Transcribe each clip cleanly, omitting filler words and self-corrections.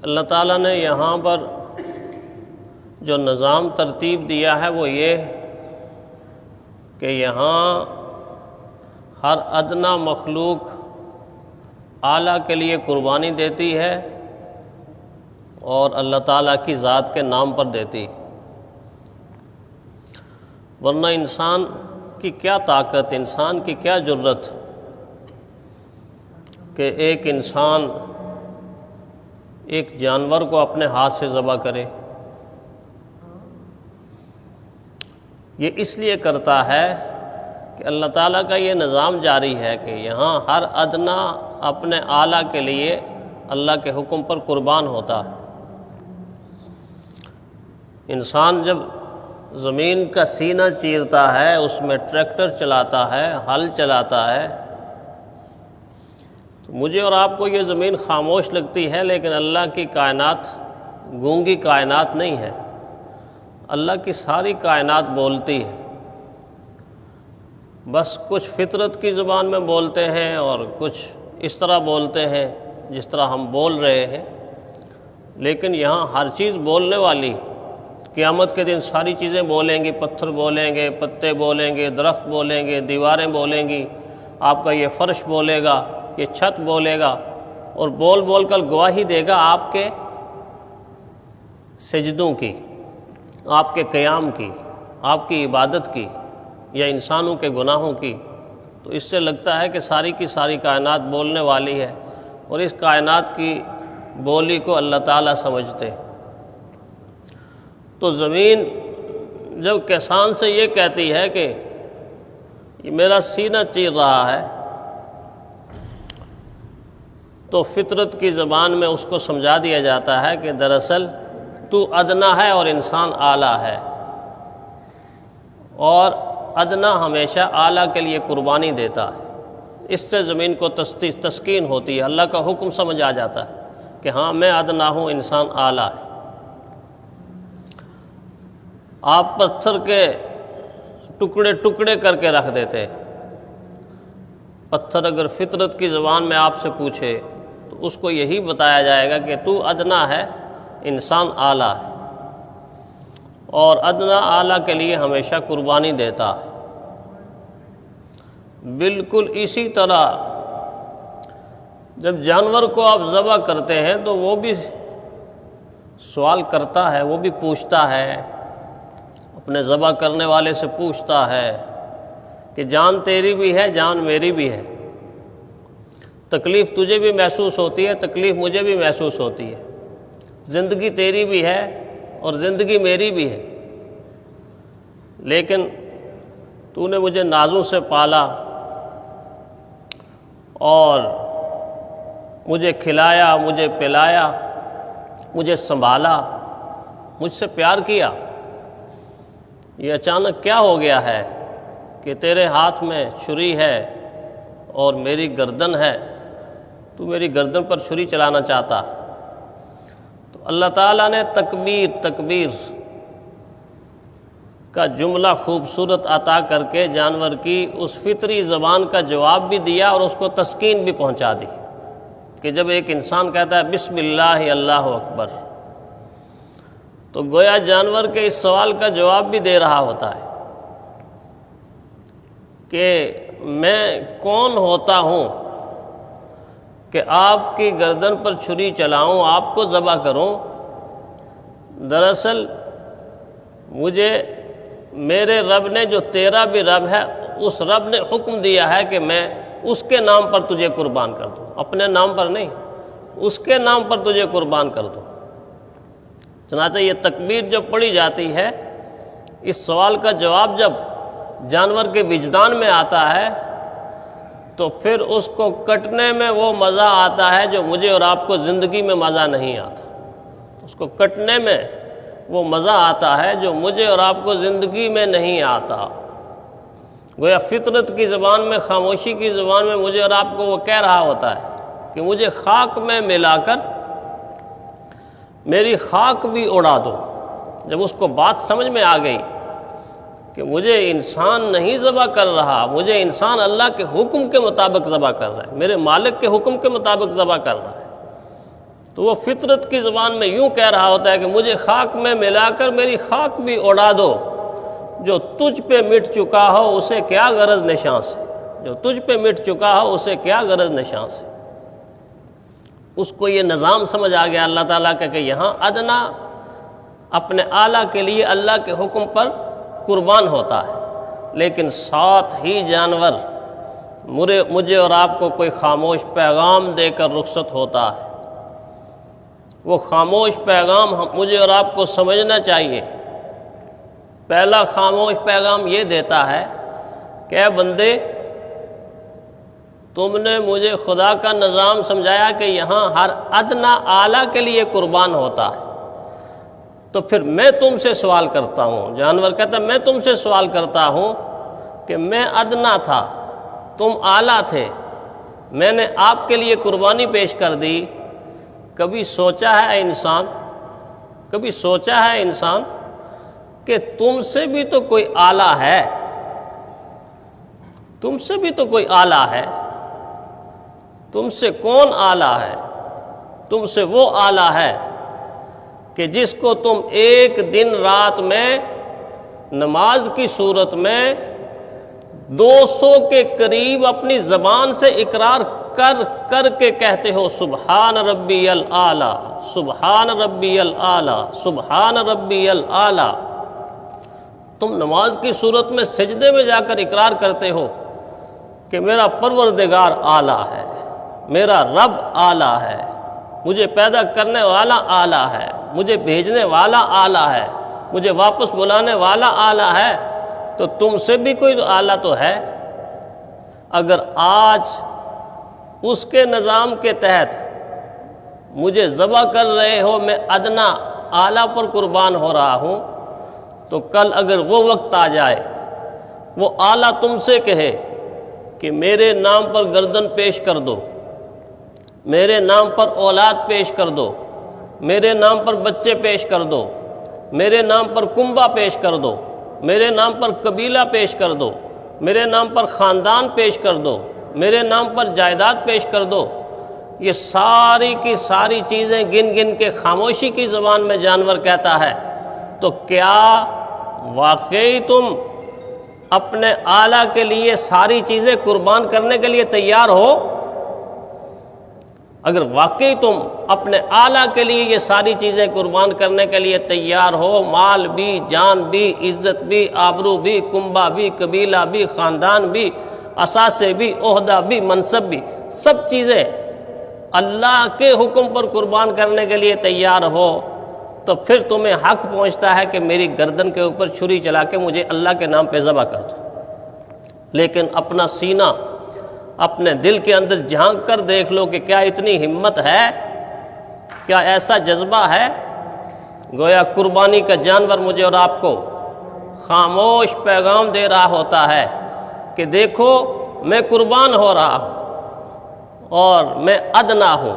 اللہ تعالیٰ نے یہاں پر جو نظام ترتیب دیا ہے وہ یہ کہ یہاں ہر ادنا مخلوق اعلیٰ کے لیے قربانی دیتی ہے اور اللہ تعالیٰ کی ذات کے نام پر دیتی، ورنہ انسان کی کیا طاقت، انسان کی کیا جرت کہ ایک انسان ایک جانور کو اپنے ہاتھ سے ذبح کرے۔ یہ اس لیے کرتا ہے کہ اللہ تعالیٰ کا یہ نظام جاری ہے کہ یہاں ہر ادنا اپنے اعلیٰ کے لیے اللہ کے حکم پر قربان ہوتا ہے۔ انسان جب زمین کا سینہ چیرتا ہے، اس میں ٹریکٹر چلاتا ہے، ہل چلاتا ہے، تو مجھے اور آپ کو یہ زمین خاموش لگتی ہے، لیکن اللہ کی کائنات گونگی کائنات نہیں ہے۔ اللہ کی ساری کائنات بولتی ہے، بس کچھ فطرت کی زبان میں بولتے ہیں اور کچھ اس طرح بولتے ہیں جس طرح ہم بول رہے ہیں، لیکن یہاں ہر چیز بولنے والی ہے۔ قیامت کے دن ساری چیزیں بولیں گی، پتھر بولیں گے، پتے بولیں گے، درخت بولیں گے، دیواریں بولیں گی، آپ کا یہ فرش بولے گا، یہ چھت بولے گا، اور بول بول کر گواہی دے گا آپ کے سجدوں کی، آپ کے قیام کی، آپ کی عبادت کی، یا انسانوں کے گناہوں کی۔ تو اس سے لگتا ہے کہ ساری کی ساری کائنات بولنے والی ہے، اور اس کائنات کی بولی کو اللہ تعالیٰ سمجھتے۔ تو زمین جب کسان سے یہ کہتی ہے کہ یہ میرا سینہ چیر رہا ہے، تو فطرت کی زبان میں اس کو سمجھا دیا جاتا ہے کہ دراصل تو ادنا ہے اور انسان اعلیٰ ہے، اور ادنا ہمیشہ اعلیٰ کے لیے قربانی دیتا ہے۔ اس سے زمین کو تسکین ہوتی ہے، اللہ کا حکم سمجھ آ جاتا ہے کہ ہاں میں ادنا ہوں، انسان اعلیٰ ہے۔ آپ پتھر کے ٹکڑے ٹکڑے کر کے رکھ دیتے، پتھر اگر فطرت کی زبان میں آپ سے پوچھے تو اس کو یہی بتایا جائے گا کہ تو ادنا ہے، انسان اعلیٰ ہے، اور ادنا اعلیٰ کے لیے ہمیشہ قربانی دیتا ہے۔ بالکل اسی طرح جب جانور کو آپ ذبح کرتے ہیں تو وہ بھی سوال کرتا ہے، وہ بھی پوچھتا ہے، اپنے ذبح کرنے والے سے پوچھتا ہے کہ جان تیری بھی ہے، جان میری بھی ہے، تکلیف تجھے بھی محسوس ہوتی ہے، تکلیف مجھے بھی محسوس ہوتی ہے، زندگی تیری بھی ہے اور زندگی میری بھی ہے، لیکن تو نے مجھے نازوں سے پالا اور مجھے کھلایا، مجھے پلایا، مجھے سنبھالا، مجھ سے پیار کیا۔ یہ اچانک کیا ہو گیا ہے کہ تیرے ہاتھ میں چھری ہے اور میری گردن ہے، تو میری گردن پر چھری چلانا چاہتا۔ تو اللہ تعالیٰ نے تکبیر کا جملہ خوبصورت عطا کر کے جانور کی اس فطری زبان کا جواب بھی دیا اور اس کو تسکین بھی پہنچا دی کہ جب ایک انسان کہتا ہے بسم اللہ اللہ اکبر، تو گویا جانور کے اس سوال کا جواب بھی دے رہا ہوتا ہے کہ میں کون ہوتا ہوں کہ آپ کی گردن پر چھری چلاؤں، آپ کو ذبح کروں۔ دراصل مجھے میرے رب نے، جو تیرا بھی رب ہے، اس رب نے حکم دیا ہے کہ میں اس کے نام پر تجھے قربان کر دوں، اپنے نام پر نہیں، اس کے نام پر تجھے قربان کر دوں۔ چنانچہ یہ تکبیر جب پڑھی جاتی ہے، اس سوال کا جواب جب جانور کے وجدان میں آتا ہے تو پھر اس کو کٹنے میں وہ مزہ آتا ہے جو مجھے اور آپ کو زندگی میں مزہ نہیں آتا۔ اس کو کٹنے میں وہ مزہ آتا ہے جو مجھے اور آپ کو زندگی میں نہیں آتا۔ گویا فطرت کی زبان میں، خاموشی کی زبان میں مجھے اور آپ کو وہ کہہ رہا ہوتا ہے کہ مجھے خاک میں ملا کر میری خاک بھی اڑا دو۔ جب اس کو بات سمجھ میں آ گئی کہ مجھے انسان نہیں ذبح کر رہا، مجھے انسان اللہ کے حکم کے مطابق ذبح کر رہا ہے، میرے مالک کے حکم کے مطابق ذبح کر رہا ہے، تو وہ فطرت کی زبان میں یوں کہہ رہا ہوتا ہے کہ مجھے خاک میں ملا کر میری خاک بھی اڑا دو، جو تجھ پہ مٹ چکا ہو اسے کیا غرض نشاں سے، جو تجھ پہ مٹ چکا ہو اسے کیا غرض نشاں سے۔ اس کو یہ نظام سمجھ آ گیا اللہ تعالیٰ کا کہ یہاں ادنا اپنے اعلیٰ کے لیے اللہ کے حکم پر قربان ہوتا ہے، لیکن ساتھ ہی جانور مجھے اور آپ کو کوئی خاموش پیغام دے کر رخصت ہوتا ہے۔ وہ خاموش پیغام مجھے اور آپ کو سمجھنا چاہیے۔ پہلا خاموش پیغام یہ دیتا ہے کہ اے بندے، تم نے مجھے خدا کا نظام سمجھایا کہ یہاں ہر ادنا اعلیٰ کے لیے قربان ہوتا ہے، تو پھر میں تم سے سوال کرتا ہوں۔ جانور کہتا ہے میں تم سے سوال کرتا ہوں کہ میں ادنا تھا، تم اعلیٰ تھے، میں نے آپ کے لیے قربانی پیش کر دی۔ کبھی سوچا ہے انسان، کبھی سوچا ہے انسان کہ تم سے بھی تو کوئی اعلیٰ ہے، تم سے بھی تو کوئی اعلیٰ ہے، تم سے کون اعلیٰ ہے؟ تم سے وہ اعلیٰ ہے کہ جس کو تم ایک دن رات میں نماز کی صورت میں 200 کے قریب اپنی زبان سے اقرار کر کے کہتے ہو سبحان ربی الاعلیٰ، سبحان ربی الاعلیٰ، سبحان ربی الاعلیٰ۔ تم نماز کی صورت میں سجدے میں جا کر اقرار کرتے ہو کہ میرا پروردگار اعلیٰ ہے، میرا رب اعلیٰ ہے، مجھے پیدا کرنے والا اعلیٰ ہے، مجھے بھیجنے والا اعلیٰ ہے، مجھے واپس بلانے والا اعلیٰ ہے، تو تم سے بھی کوئی اعلیٰ تو ہے۔ اگر آج اس کے نظام کے تحت مجھے ذبح کر رہے ہو، میں ادنا اعلیٰ پر قربان ہو رہا ہوں، تو کل اگر وہ وقت آ جائے، وہ اعلیٰ تم سے کہے کہ میرے نام پر گردن پیش کر دو، میرے نام پر اولاد پیش کر دو، میرے نام پر بچے پیش کر دو، میرے نام پر کنبہ پیش کر دو، میرے نام پر قبیلہ پیش کر دو، میرے نام پر خاندان پیش کر دو، میرے نام پر جائیداد پیش کر دو، یہ ساری کی ساری چیزیں گن گن کے خاموشی کی زبان میں جانور کہتا ہے، تو کیا واقعی تم اپنے اعلیٰ کے لیے ساری چیزیں قربان کرنے کے لیے تیار ہو؟ اگر واقعی تم اپنے اعلیٰ کے لیے یہ ساری چیزیں قربان کرنے کے لیے تیار ہو، مال بھی، جان بھی، عزت بھی، آبرو بھی، کنبہ بھی، قبیلہ بھی، خاندان بھی، اثاثے بھی، عہدہ بھی، منصب بھی، سب چیزیں اللہ کے حکم پر قربان کرنے کے لیے تیار ہو، تو پھر تمہیں حق پہنچتا ہے کہ میری گردن کے اوپر چھری چلا کے مجھے اللہ کے نام پہ ذبح کر دو۔ لیکن اپنا سینہ، اپنے دل کے اندر جھانک کر دیکھ لو کہ کیا اتنی ہمت ہے، کیا ایسا جذبہ ہے؟ گویا قربانی کا جانور مجھے اور آپ کو خاموش پیغام دے رہا ہوتا ہے کہ دیکھو میں قربان ہو رہا ہوں اور میں ادنا ہوں،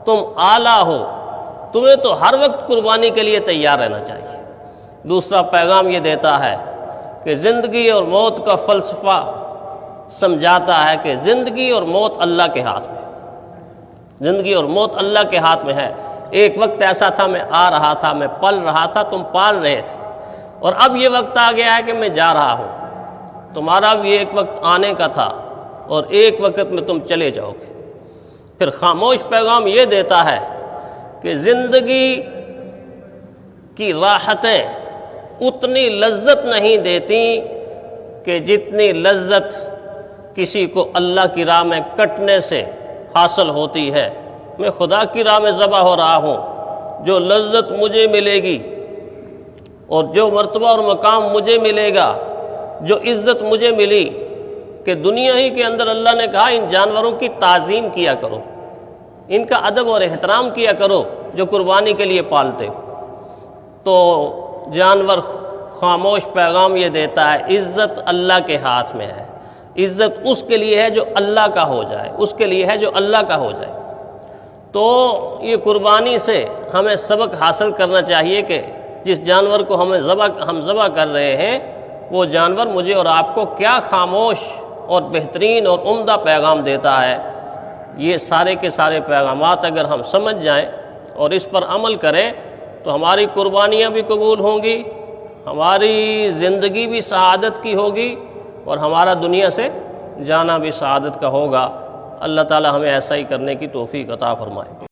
تم اعلیٰ ہو، تمہیں تو ہر وقت قربانی کے لیے تیار رہنا چاہیے۔ دوسرا پیغام یہ دیتا ہے کہ زندگی اور موت کا فلسفہ سمجھاتا ہے کہ زندگی اور موت اللہ کے ہاتھ میں، زندگی اور موت اللہ کے ہاتھ میں ہے۔ ایک وقت ایسا تھا میں آ رہا تھا، میں پل رہا تھا، تم پال رہے تھے، اور اب یہ وقت آ گیا ہے کہ میں جا رہا ہوں، تمہارا بھی ایک وقت آنے کا تھا اور ایک وقت میں تم چلے جاؤ گے۔ پھر خاموش پیغام یہ دیتا ہے کہ زندگی کی راحتیں اتنی لذت نہیں دیتی کہ جتنی لذت کسی کو اللہ کی راہ میں کٹنے سے حاصل ہوتی ہے۔ میں خدا کی راہ میں ذبح ہو رہا ہوں، جو لذت مجھے ملے گی اور جو مرتبہ اور مقام مجھے ملے گا، جو عزت مجھے ملی، کہ دنیا ہی کے اندر اللہ نے کہا ان جانوروں کی تعظیم کیا کرو، ان کا ادب اور احترام کیا کرو جو قربانی کے لیے پالتے ہو۔ تو جانور خاموش پیغام یہ دیتا ہے عزت اللہ کے ہاتھ میں ہے، عزت اس کے لیے ہے جو اللہ کا ہو جائے، اس کے لیے ہے جو اللہ کا ہو جائے۔ تو یہ قربانی سے ہمیں سبق حاصل کرنا چاہیے کہ جس جانور کو ہم ذبح کر رہے ہیں، وہ جانور مجھے اور آپ کو کیا خاموش اور بہترین اور عمدہ پیغام دیتا ہے۔ یہ سارے کے سارے پیغامات اگر ہم سمجھ جائیں اور اس پر عمل کریں تو ہماری قربانیاں بھی قبول ہوں گی، ہماری زندگی بھی سعادت کی ہوگی، اور ہمارا دنیا سے جانا بھی سعادت کا ہوگا۔ اللہ تعالی ہمیں ایسا ہی کرنے کی توفیق عطا فرمائے۔